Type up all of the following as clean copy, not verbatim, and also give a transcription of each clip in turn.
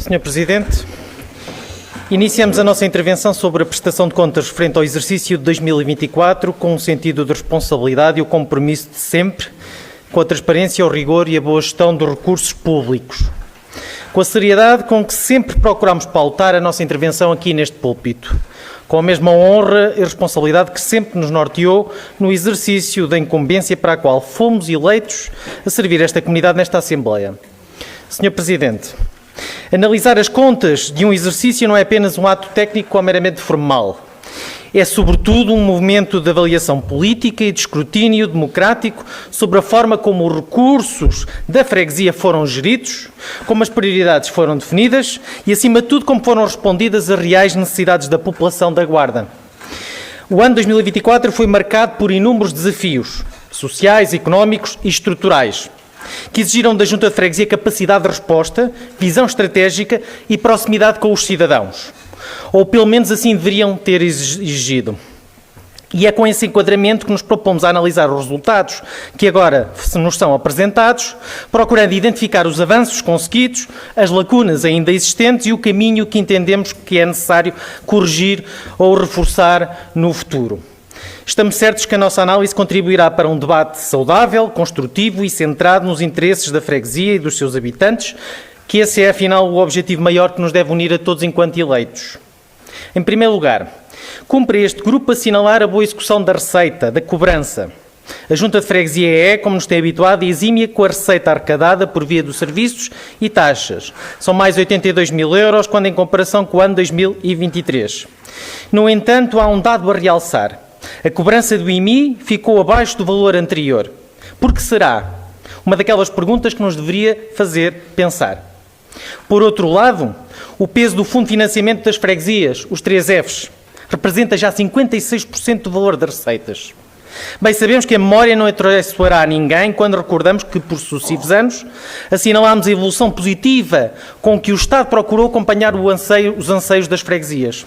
Senhor Presidente, iniciamos a nossa intervenção sobre a prestação de contas referente ao exercício de 2024 com um sentido de responsabilidade e o compromisso de sempre com a transparência, o rigor e a boa gestão dos recursos públicos. Com a seriedade com que sempre procuramos pautar a nossa intervenção aqui neste púlpito, com a mesma honra e responsabilidade que sempre nos norteou no exercício da incumbência para a qual fomos eleitos a servir esta comunidade nesta Assembleia. Senhor Presidente, analisar as contas de um exercício não é apenas um ato técnico ou meramente formal. É, sobretudo, um movimento de avaliação política e de escrutínio democrático sobre a forma como os recursos da freguesia foram geridos, como as prioridades foram definidas e, acima de tudo, como foram respondidas as reais necessidades da população da Guarda. O ano 2024 foi marcado por inúmeros desafios sociais, económicos e estruturais, que exigiram da Junta de Freguesia capacidade de resposta, visão estratégica e proximidade com os cidadãos. Ou pelo menos assim deveriam ter exigido. E é com esse enquadramento que nos propomos a analisar os resultados que agora nos são apresentados, procurando identificar os avanços conseguidos, as lacunas ainda existentes e o caminho que entendemos que é necessário corrigir ou reforçar no futuro. Estamos certos que a nossa análise contribuirá para um debate saudável, construtivo e centrado nos interesses da freguesia e dos seus habitantes, que esse é, afinal, o objetivo maior que nos deve unir a todos enquanto eleitos. Em primeiro lugar, cumpre este grupo assinalar a boa execução da receita, da cobrança. A Junta de Freguesia é, como nos tem habituado, exímia com a receita arrecadada por via dos serviços e taxas. São mais 82 mil euros, quando em comparação com o ano 2023. No entanto, há um dado a realçar. A cobrança do IMI ficou abaixo do valor anterior. Por que será? Uma daquelas perguntas que nos deveria fazer pensar. Por outro lado, o peso do Fundo de Financiamento das Freguesias, os 3 Fs, representa já 56% do valor das receitas. Bem, sabemos que a memória não atraiçoará a ninguém quando recordamos que, por sucessivos anos, assinalámos a evolução positiva com que o Estado procurou acompanhar os anseios das freguesias.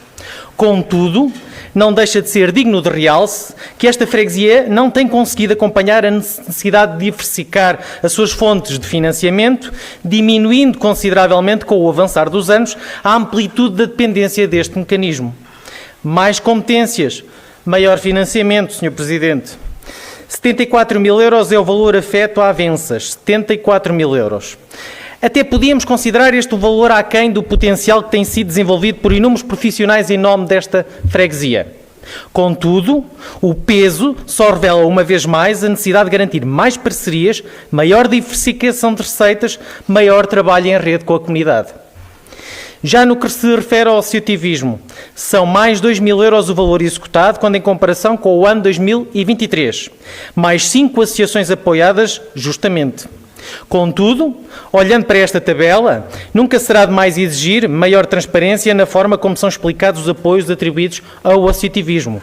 Contudo, não deixa de ser digno de realce que esta freguesia não tem conseguido acompanhar a necessidade de diversificar as suas fontes de financiamento, diminuindo consideravelmente com o avançar dos anos a amplitude da dependência deste mecanismo. Mais competências, maior financiamento, Sr. Presidente. 74 mil euros é o valor afeto a avanças, 74 mil euros. Até podíamos considerar este o valor aquém do potencial que tem sido desenvolvido por inúmeros profissionais em nome desta freguesia. Contudo, o peso só revela uma vez mais a necessidade de garantir mais parcerias, maior diversificação de receitas, maior trabalho em rede com a comunidade. Já no que se refere ao associativismo, são mais 2 mil euros o valor executado quando em comparação com o ano 2023. Mais 5 associações apoiadas justamente. Contudo, olhando para esta tabela, nunca será demais exigir maior transparência na forma como são explicados os apoios atribuídos ao associativismo.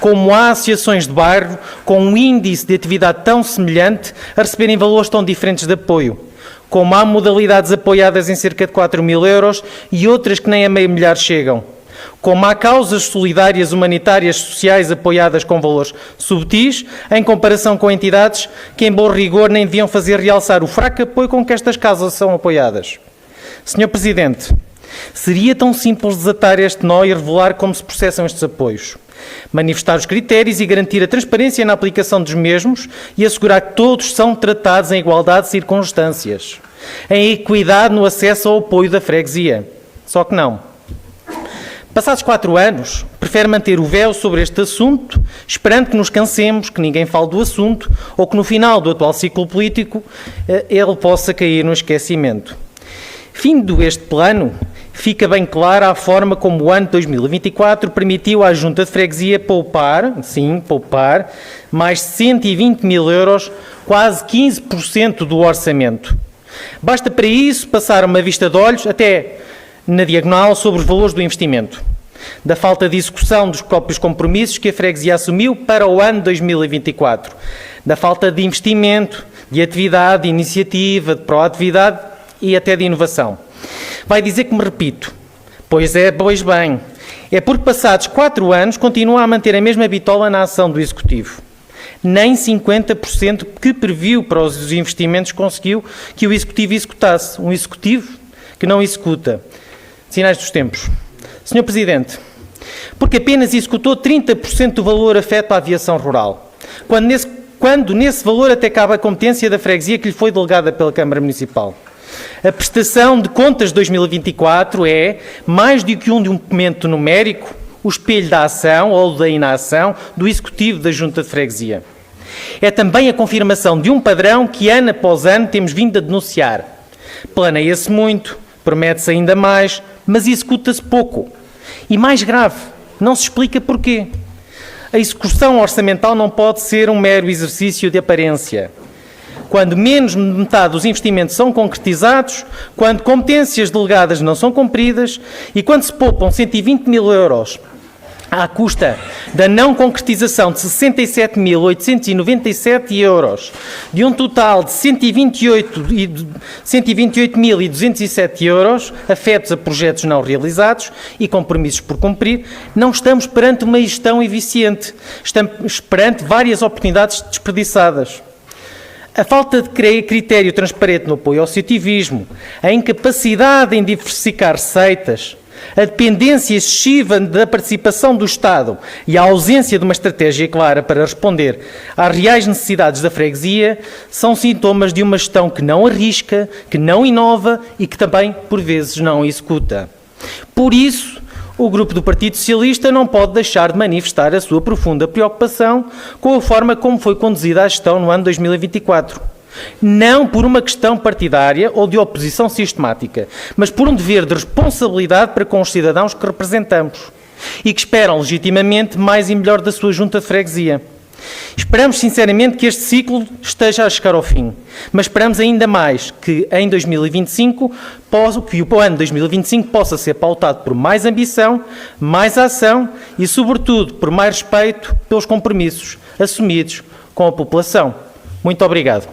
Como há associações de bairro com um índice de atividade tão semelhante a receberem valores tão diferentes de apoio. Como há modalidades apoiadas em cerca de 4 mil euros e outras que nem a meio milhar chegam. Como há causas solidárias, humanitárias, sociais apoiadas com valores subtis, em comparação com entidades que, em bom rigor, nem deviam fazer realçar o fraco apoio com que estas causas são apoiadas. Sr. Presidente, seria tão simples desatar este nó e revelar como se processam estes apoios. Manifestar os critérios e garantir a transparência na aplicação dos mesmos e assegurar que todos são tratados em igualdade de circunstâncias, em equidade no acesso ao apoio da freguesia. Só que não. Passados 4 anos, prefere manter o véu sobre este assunto, esperando que nos cansemos, que ninguém fale do assunto, ou que no final do atual ciclo político ele possa cair no esquecimento. Findo este plano, fica bem clara a forma como o ano de 2024 permitiu à Junta de Freguesia poupar, mais 120 mil euros, quase 15% do orçamento. Basta para isso passar uma vista de olhos, até na diagonal, sobre os valores do investimento, da falta de execução dos próprios compromissos que a freguesia assumiu para o ano 2024, da falta de investimento, de atividade, de iniciativa, de proatividade e até de inovação. Vai dizer que me repito. Pois bem, é porque passados 4 anos continua a manter a mesma bitola na ação do Executivo. Nem 50% que previu para os investimentos conseguiu que o Executivo executasse. Um Executivo que não executa. Sinais dos tempos. Sr. Presidente, porque apenas executou 30% do valor afeto à aviação rural, quando nesse valor até cabe a competência da freguesia que lhe foi delegada pela Câmara Municipal. A prestação de contas de 2024 é, mais do que um documento numérico, o espelho da ação ou da inação do Executivo da Junta de Freguesia. É também a confirmação de um padrão que ano após ano temos vindo a denunciar. Planeia-se muito, promete-se ainda mais, mas executa-se pouco. E mais grave, não se explica porquê. A execução orçamental não pode ser um mero exercício de aparência. Quando menos de metade dos investimentos são concretizados, quando competências delegadas não são cumpridas e quando se poupam 120 mil euros à custa da não concretização de 67.897 euros, de um total de 128.207 euros afetos a projetos não realizados e compromissos por cumprir, não estamos perante uma gestão eficiente, estamos perante várias oportunidades desperdiçadas. A falta de critério transparente no apoio ao citivismo, a incapacidade em diversificar receitas, a dependência excessiva da participação do Estado e a ausência de uma estratégia clara para responder às reais necessidades da freguesia são sintomas de uma gestão que não arrisca, que não inova e que também, por vezes, não executa. Por isso, o Grupo do Partido Socialista não pode deixar de manifestar a sua profunda preocupação com a forma como foi conduzida a gestão no ano 2024. Não por uma questão partidária ou de oposição sistemática, mas por um dever de responsabilidade para com os cidadãos que representamos e que esperam legitimamente mais e melhor da sua junta de freguesia. Esperamos sinceramente que este ciclo esteja a chegar ao fim, mas esperamos ainda mais que em 2025, que o ano 2025 possa ser pautado por mais ambição, mais ação e, sobretudo, por mais respeito pelos compromissos assumidos com a população. Muito obrigado.